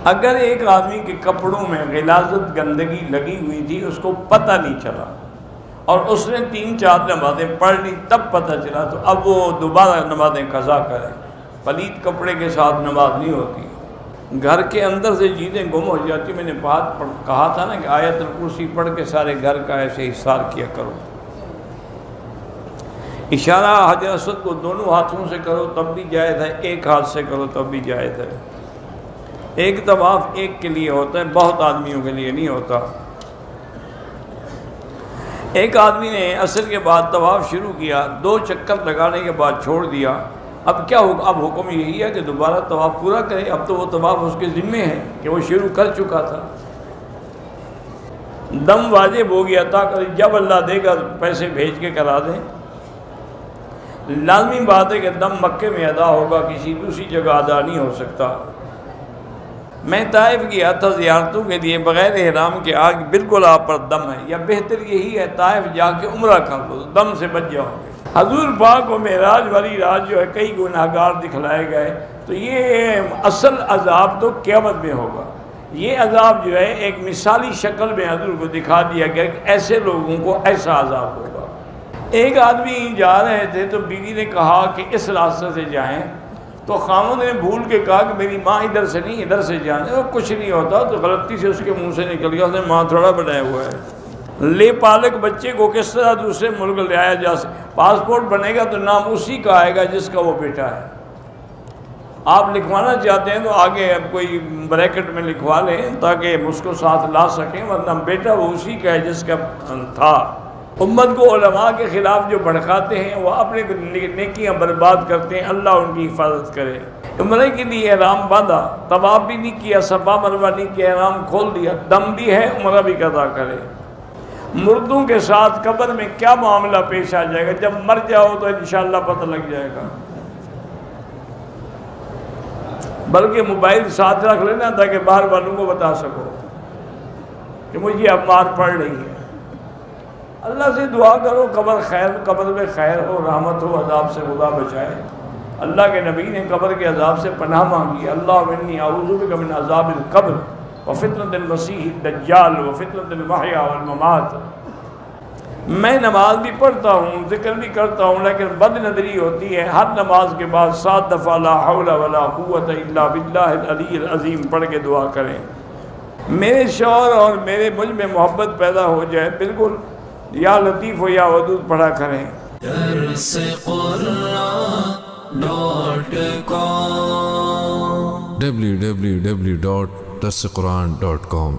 اگر ایک آدمی کے کپڑوں میں غلاظت گندگی لگی ہوئی تھی، اس کو پتہ نہیں چلا اور اس نے 3-4 نمازیں پڑھ لی تب پتہ چلا، تو اب وہ دوبارہ نمازیں قضا کرے۔ پلید کپڑے کے ساتھ نماز نہیں ہوتی۔ گھر کے اندر سے چیزیں گم ہو جاتی، میں نے بات کہا تھا نا کہ آیت الکرسی پڑھ کے سارے گھر کا ایسے حصار کیا کرو۔ اشارہ حجر اسود کو دونوں ہاتھوں سے کرو تب بھی جائز ہے، ایک ہاتھ سے کرو تب بھی جائز ہے۔ ایک طواف ایک کے لیے ہوتا ہے، بہت آدمیوں کے لیے نہیں ہوتا۔ ایک آدمی نے عصر کے بعد طواف شروع کیا، 2 چکر لگانے کے بعد چھوڑ دیا۔ اب کیا اب حکم یہی ہے کہ دوبارہ طواف پورا کرے؟ اب تو وہ طواف اس کے ذمے ہے کہ وہ شروع کر چکا تھا۔ دم واجب ہو گیا تھا، جب اللہ دے گا پیسے بھیج کے کرا دیں۔ لازمی بات ہے کہ دم مکے میں ادا ہوگا، کسی دوسری جگہ ادا نہیں ہو سکتا۔ میں طائف گیا تھا زیارتوں کے لیے، بغیر احرام کے آگے بالکل آپ پر دم ہے، یا بہتر یہی ہے طائف جا کے عمرہ کر لو، دم سے بچ جاؤ گے۔ حضور پاک کو معراج والی رات جو ہے کئی گناہگار دکھلائے گئے، تو یہ اصل عذاب تو قیامت میں ہوگا۔ یہ عذاب جو ہے ایک مثالی شکل میں حضور کو دکھا دیا گیا کہ ایسے لوگوں کو ایسا عذاب ہوگا۔ ایک آدمی جا رہے تھے تو بیوی نے کہا کہ اس راستے سے جائیں، تو خامد نے بھول کے کہا کہ میری ماں ادھر سے نہیں ادھر سے جانے، اور کچھ نہیں ہوتا، تو غلطی سے اس کے منہ سے نکل گیا، اس نے ماں تھوڑا بنایا ہوا ہے۔ لے پالک بچے کو کس طرح دوسرے ملک لے آیا جا سکتا؟ پاسپورٹ بنے گا تو نام اسی کا آئے گا جس کا وہ بیٹا ہے۔ آپ لکھوانا چاہتے ہیں تو آگے اب کوئی بریکٹ میں لکھوا لیں تاکہ اس کو ساتھ لا سکیں، ورنہ بیٹا وہ اسی کا ہے جس کا تھا۔ امت کو علماء کے خلاف جو بھڑکاتے ہیں وہ اپنے نیکیاں برباد کرتے ہیں، اللہ ان کی حفاظت کرے۔ عمرے کے لیے احرام باندھا، طواف بھی نہیں کیا، صفا مروہ نہیں کیا، احرام کھول دیا، دم بھی ہے، عمرہ بھی قضا کرے۔ مردوں کے ساتھ قبر میں کیا معاملہ پیش آ جائے گا؟ جب مر جاؤ تو انشاءاللہ پتہ لگ جائے گا۔ بلکہ موبائل ساتھ رکھ لینا تاکہ باہر والوں کو بتا سکو کہ مجھے اب مار پڑ رہی ہے۔ اللہ سے دعا کرو قبر میں خیر ہو، رحمت ہو، عذاب سے خدا بچائے۔ اللہ کے نبی نے قبر کے عذاب سے پناہ مانگی، اللہ انی اعوذ بک من عذاب القبر وفتنة المسیح الدجال وفتنة المحیا والممات۔ میں نماز بھی پڑھتا ہوں، ذکر بھی کرتا ہوں، لیکن بد نظری ہوتی ہے، ہر نماز کے بعد 7 دفعہ لا حول ولا قوت الا باللہ العلی العظیم پڑھ کے دعا کریں۔ میرے شوہر اور مجھ میں محبت پیدا ہو جائے، بالکل یا لطیف ہو یا ودود پڑھا کریں۔ www.darsequran.com